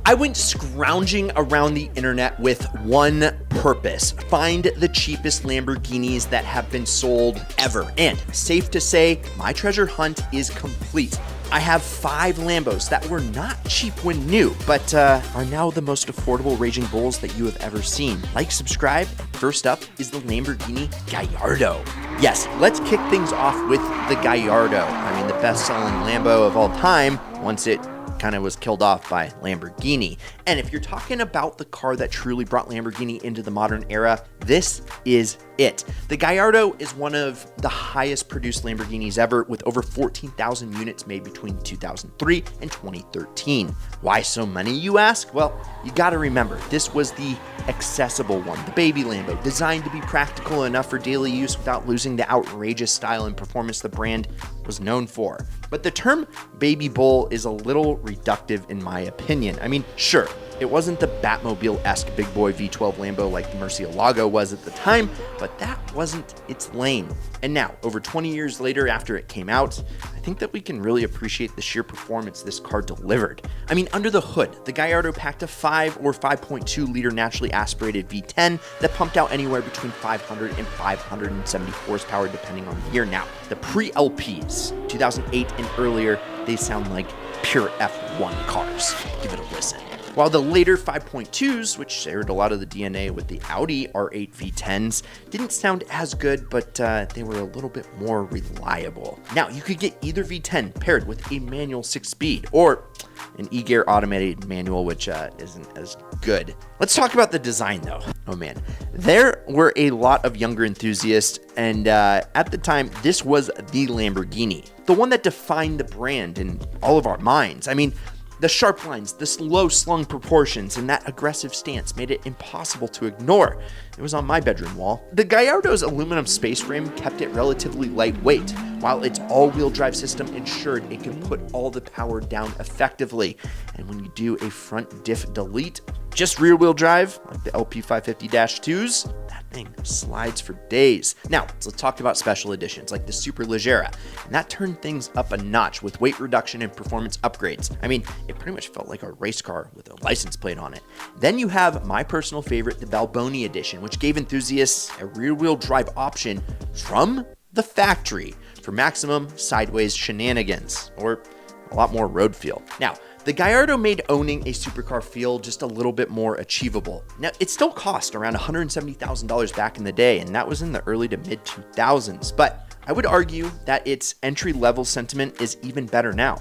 I went scrounging around the internet with one purpose: find the cheapest Lamborghinis that have been sold ever. And safe to say, my treasure hunt is complete. I have 5 Lambos that were not cheap when new, but are now the most affordable Raging Bulls that you have ever seen. Like, subscribe. First up is the Lamborghini Gallardo. Yes, let's kick things off with the Gallardo. I mean, the best-selling Lambo of all time, once it kind of was killed off by Lamborghini. And if you're talking about the car that truly brought Lamborghini into the modern era, this is it. The Gallardo is one of the highest produced Lamborghinis ever, with over 14,000 units made between 2003 and 2013. Why so many, you ask? Well, you gotta remember, this was the accessible one, the baby Lambo, designed to be practical enough for daily use without losing the outrageous style and performance the brand was known for. But the term baby bull is a little reductive in my opinion. I mean, sure, it wasn't the Batmobile-esque big boy V12 Lambo like the Murcielago was at the time, but that wasn't its lane. And now, over 20 years later after it came out, I think that we can really appreciate the sheer performance this car delivered. I mean, under the hood, the Gallardo packed a 5 or 5.2 liter naturally aspirated V10 that pumped out anywhere between 500 and 570 horsepower depending on the year. Now, the pre-LPs, 2008 and earlier, they sound like pure F1 cars. Give it a listen. While the later 5.2s, which shared a lot of the DNA with the Audi R8 V10s, didn't sound as good, but they were a little bit more reliable. Now, you could get either V10 paired with a manual 6-speed or an e-gear automated manual, which isn't as good. Let's talk about the design though. Oh man, there were a lot of younger enthusiasts, and at the time, this was the Lamborghini, the one that defined the brand in all of our minds. I mean, the sharp lines, the slow slung proportions, and that aggressive stance made it impossible to ignore. It was on my bedroom wall. The Gallardo's aluminum space frame kept it relatively lightweight, while its all-wheel drive system ensured it could put all the power down effectively. And when you do a front diff delete, just rear-wheel drive, like the LP550-2s, that thing slides for days. Now, let's talk about special editions like the Superleggera, and that turned things up a notch with weight reduction and performance upgrades. I mean, it pretty much felt like a race car with a license plate on it. Then you have my personal favorite, the Balboni edition, which gave enthusiasts a rear-wheel drive option from the factory for maximum sideways shenanigans, or a lot more road feel. Now, the Gallardo made owning a supercar feel just a little bit more achievable. Now, it still cost around $170,000 back in the day, and that was in the early to mid 2000s, but I would argue that its entry-level sentiment is even better now.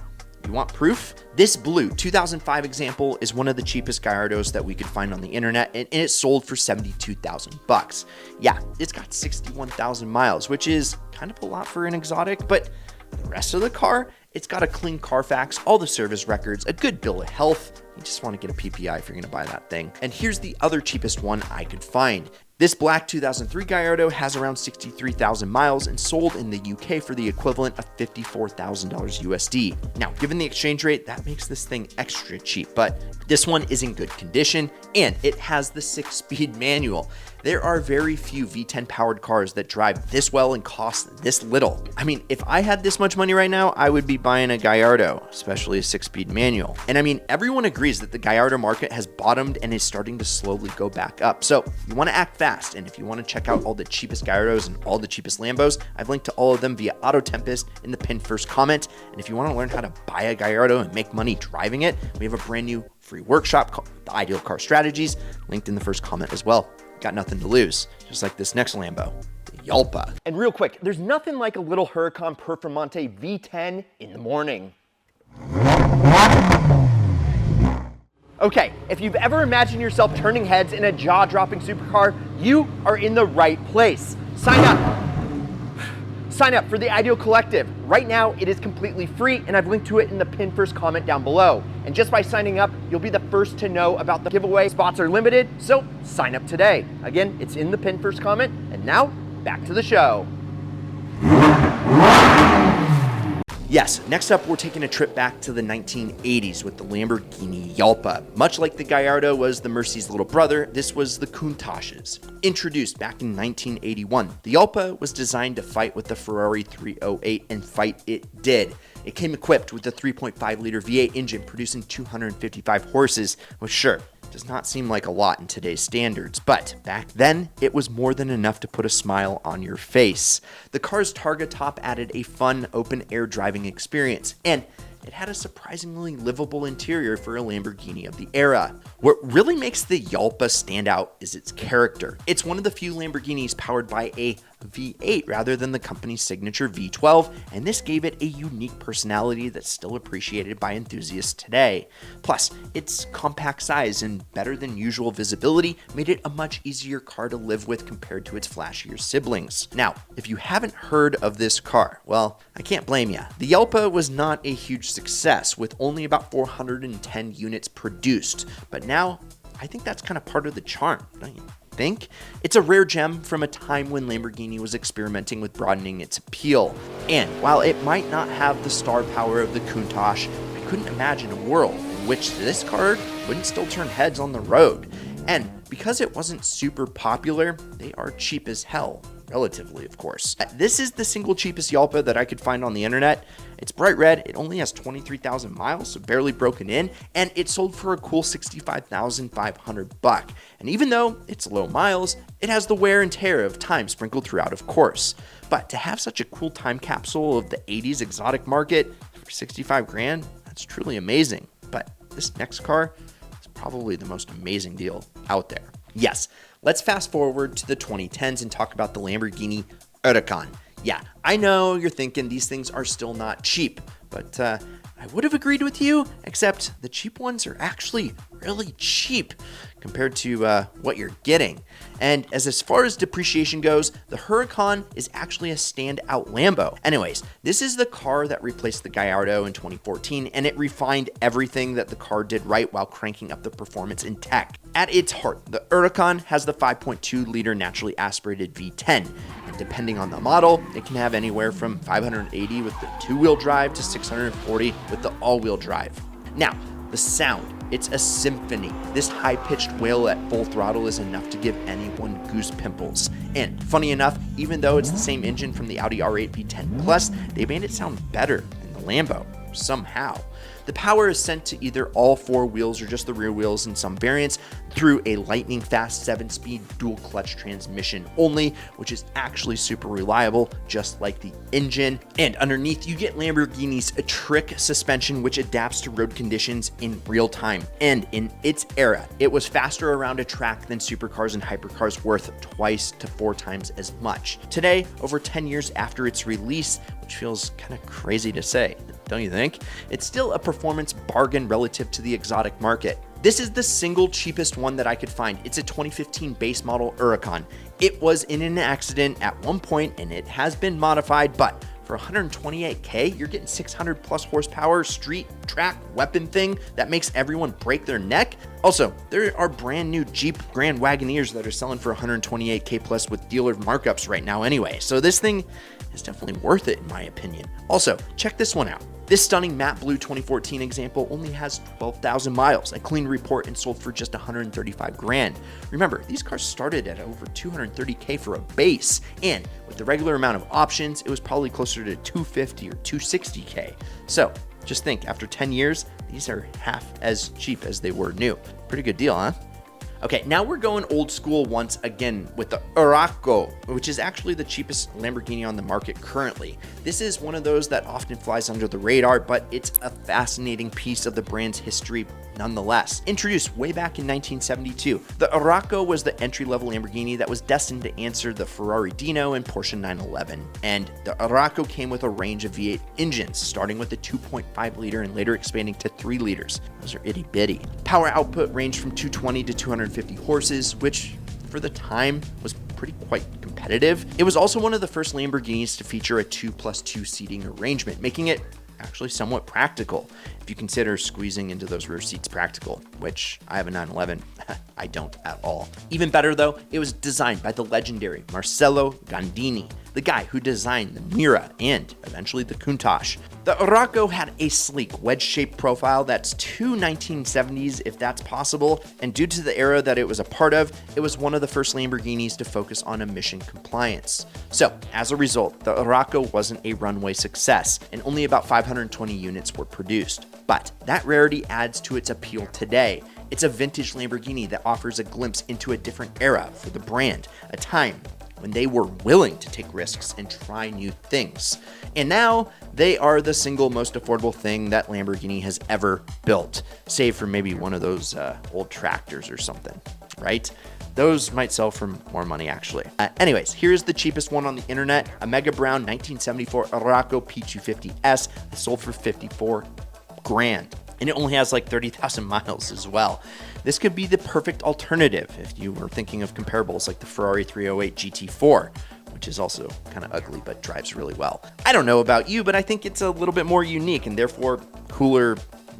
You want proof? This blue 2005 example is one of the cheapest Gallardos that we could find on the internet, and it sold for $72,000. Yeah, it's got 61,000 miles, which is kind of a lot for an exotic, but the rest of the car, it's got a clean Carfax, all the service records, a good bill of health. You just want to get a PPI if you're going to buy that thing. And here's the other cheapest one I could find. This black 2003 Gallardo has around 63,000 miles and sold in the UK for the equivalent of $54,000 USD. Now, given the exchange rate, that makes this thing extra cheap, but this one is in good condition and it has the 6-speed manual. There are very few V10 powered cars that drive this well and cost this little. I mean, if I had this much money right now, I would be buying a Gallardo, especially a 6-speed manual. And I mean, everyone agrees that the Gallardo market has bottomed and is starting to slowly go back up. So you want to act fast. And if you want to check out all the cheapest Gallardos and all the cheapest Lambos, I've linked to all of them via Auto Tempest in the pinned first comment. And if you want to learn how to buy a Gallardo and make money driving it, we have a brand new free workshop called The Ideal Car Strategies, linked in the first comment as well. Got nothing to lose, just like this next Lambo, the Jalpa. And real quick, there's nothing like a little Huracán Performante V10 in the morning. Okay, if you've ever imagined yourself turning heads in a jaw-dropping supercar, you are in the right place. Sign up. Sign up for the Ideal Collective. Right now, it is completely free, and I've linked to it in the pinned first comment down below. And just by signing up, you'll be the first to know about the giveaway. Spots are limited, so sign up today. Again, it's in the pinned first comment, and now, back to the show. Yes, next up, we're taking a trip back to the 1980s with the Lamborghini Jalpa. Much like the Gallardo was the Mercy's little brother, this was the Countach's. Introduced back in 1981, the Jalpa was designed to fight with the Ferrari 308, and fight it did. It came equipped with the 3.5-liter V8 engine producing 255 horses, which sure, does not seem like a lot in today's standards, but back then, it was more than enough to put a smile on your face. The car's Targa top added a fun, open-air driving experience, and it had a surprisingly livable interior for a Lamborghini of the era. What really makes the Jalpa stand out is its character. It's one of the few Lamborghinis powered by a V8 rather than the company's signature V12, and this gave it a unique personality that's still appreciated by enthusiasts today. Plus, its compact size and better than usual visibility made it a much easier car to live with compared to its flashier siblings. Now, if you haven't heard of this car, well, I can't blame you. The Jalpa was not a huge success, with only about 410 units produced, but now I think that's kind of part of the charm, don't you think? It's a rare gem from a time when Lamborghini was experimenting with broadening its appeal. And while it might not have the star power of the Countach, I couldn't imagine a world in which this car wouldn't still turn heads on the road. And because it wasn't super popular, they are cheap as hell. Relatively, of course. This is the single cheapest Jalpa that I could find on the internet. It's bright red, it only has 23,000 miles, so barely broken in, and it sold for a cool $65,500. And even though it's low miles, it has the wear and tear of time sprinkled throughout, of course. But to have such a cool time capsule of the 80s exotic market for 65 grand, that's truly amazing. But this next car is probably the most amazing deal out there. Yes, let's fast forward to the 2010s and talk about the Lamborghini Huracán. Yeah, I know you're thinking these things are still not cheap, but I would have agreed with you, except the cheap ones are actually really cheap compared to what you're getting. And as far as depreciation goes, the Huracán is actually a standout Lambo. Anyways, this is the car that replaced the Gallardo in 2014, and it refined everything that the car did right while cranking up the performance in tech. At its heart, the Huracán has the 5.2-liter naturally aspirated V10. And depending on the model, it can have anywhere from 580 with the two-wheel drive to 640 with the all-wheel drive. Now, the sound. It's a symphony. This high-pitched wail at full throttle is enough to give anyone goose pimples. And funny enough, even though it's the same engine from the Audi R8 V10 Plus, they made it sound better than the Lambo, somehow. The power is sent to either all four wheels or just the rear wheels in some variants through a lightning fast 7-speed dual clutch transmission only, which is actually super reliable, just like the engine. And underneath, you get Lamborghini's trick suspension, which adapts to road conditions in real time. And in its era, it was faster around a track than supercars and hypercars, worth twice to 4 times as much. Today, over 10 years after its release, which feels kind of crazy to say, don't you think? It's still a performance bargain relative to the exotic market. This is the single cheapest one that I could find. It's a 2015 base model Huracán. It was in an accident at one point and it has been modified, but for $128K, you're getting 600 plus horsepower street track weapon thing that makes everyone break their neck. Also, there are brand new Jeep Grand Wagoneers that are selling for $128K plus with dealer markups right now anyway. So this thing is definitely worth it in my opinion. Also, check this one out. This stunning matte blue 2014 example only has 12,000 miles, a clean report, and sold for just 135 grand. Remember, these cars started at over 230K for a base, and with the regular amount of options, it was probably closer to 250 or 260K. So just think, after 10 years, these are half as cheap as they were new. Pretty good deal, huh? Okay, now we're going old school once again with the Urus, which is actually the cheapest Lamborghini on the market currently. This is one of those that often flies under the radar, but it's a fascinating piece of the brand's history nonetheless. Introduced way back in 1972, the Urus was the entry-level Lamborghini that was destined to answer the Ferrari Dino and Porsche 911. And the Urus came with a range of V8 engines, starting with the 2.5-liter and later expanding to 3 liters. Those are itty-bitty. Power output ranged from 220 to 250 horses, which for the time was quite competitive. It was also one of the first Lamborghinis to feature a 2+2 seating arrangement, making it actually somewhat practical if you consider squeezing into those rear seats practical, which I have a 911. I don't at all. Even better though, it was designed by the legendary Marcello Gandini, the guy who designed the Mira and eventually the Countach. The Huracán had a sleek, wedge-shaped profile that's too 1970s if that's possible, and due to the era that it was a part of, it was one of the first Lamborghinis to focus on emission compliance. So, as a result, the Huracán wasn't a runway success, and only about 520 units were produced. But that rarity adds to its appeal today. It's a vintage Lamborghini that offers a glimpse into a different era for the brand, a time when they were willing to take risks and try new things. And now they are the single most affordable thing that Lamborghini has ever built, save for maybe one of those old tractors or something, right? Those might sell for more money, actually. Anyways, here's the cheapest one on the internet, a Mega Brown 1974 Huracán P250S that sold for 54 grand. And it only has like 30,000 miles as well. This could be the perfect alternative if you were thinking of comparables like the Ferrari 308 GT4, which is also kind of ugly but drives really well. I don't know about you, but I think it's a little bit more unique and therefore cooler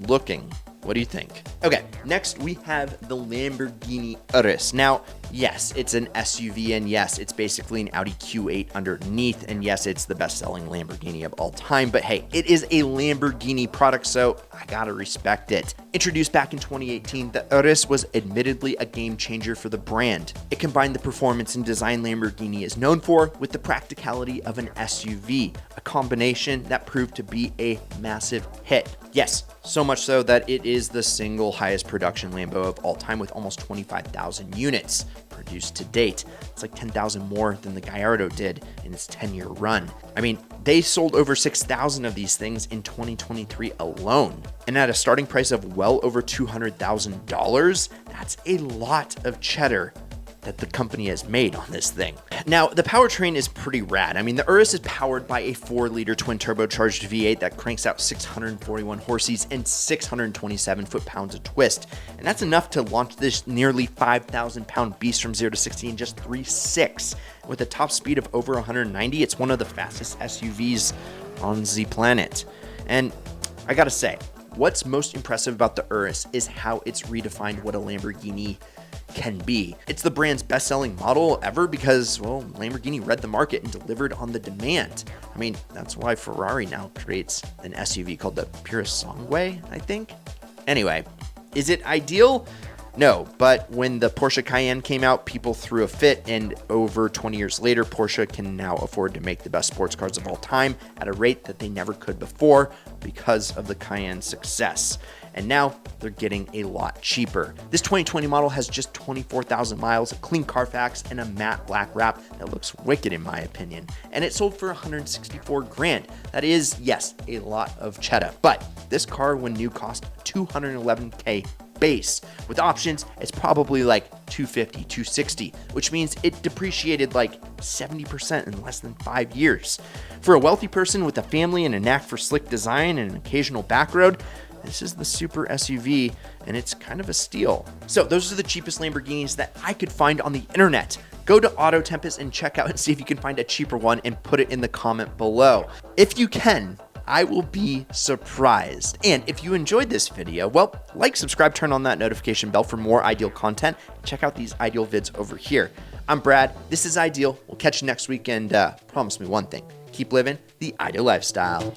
looking. What do you think? Okay, next we have the Lamborghini Urus. Now, yes, it's an SUV, and yes, it's basically an Audi Q8 underneath, and yes, it's the best-selling Lamborghini of all time, but hey, it is a Lamborghini product, so I gotta respect it. Introduced back in 2018, the Urus was admittedly a game changer for the brand. It combined the performance and design Lamborghini is known for with the practicality of an SUV, a combination that proved to be a massive hit. Yes, so much so that it is the single highest production Lambo of all time with almost 25,000 units produced to date. It's like 10,000 more than the Gallardo did in its 10-year run. I mean, they sold over 6,000 of these things in 2023 alone. And at a starting price of well over $200,000, that's a lot of cheddar that the company has made on this thing. Now, the powertrain is pretty rad. I mean, the Urus is powered by a 4-liter twin turbocharged V8 that cranks out 641 horses and 627 foot-pounds of twist. And that's enough to launch this nearly 5,000-pound beast from 0 to 60 in just 3.6. With a top speed of over 190, it's one of the fastest SUVs on the planet. And I gotta say, what's most impressive about the Urus is how it's redefined what a Lamborghini can be. It's the brand's best-selling model ever because, well, Lamborghini read the market and delivered on the demand. I mean, that's why Ferrari now creates an SUV called the Purosangue, I think. Anyway, is it ideal? No, but when the Porsche Cayenne came out, people threw a fit, and over 20 years later, Porsche can now afford to make the best sports cars of all time at a rate that they never could before because of the Cayenne's success. And now they're getting a lot cheaper. This 2020 model has just 24,000 miles, a clean Carfax, and a matte black wrap that looks wicked in my opinion. And it sold for 164 grand. That is, yes, a lot of cheddar. But this car, when new, cost 211K base. With options, it's probably like 250, 260, which means it depreciated like 70% in less than 5 years. For a wealthy person with a family and a knack for slick design and an occasional back road, this is the super SUV, and it's kind of a steal. So those are the cheapest Lamborghinis that I could find on the internet. Go to Auto Tempest and check out and see if you can find a cheaper one and put it in the comment below. If you can, I will be surprised. And if you enjoyed this video, well, like, subscribe, turn on that notification bell for more Ideal content. Check out these Ideal vids over here. I'm Brad. This is Ideal. We'll catch you next week, and promise me one thing. Keep living the Ideal lifestyle.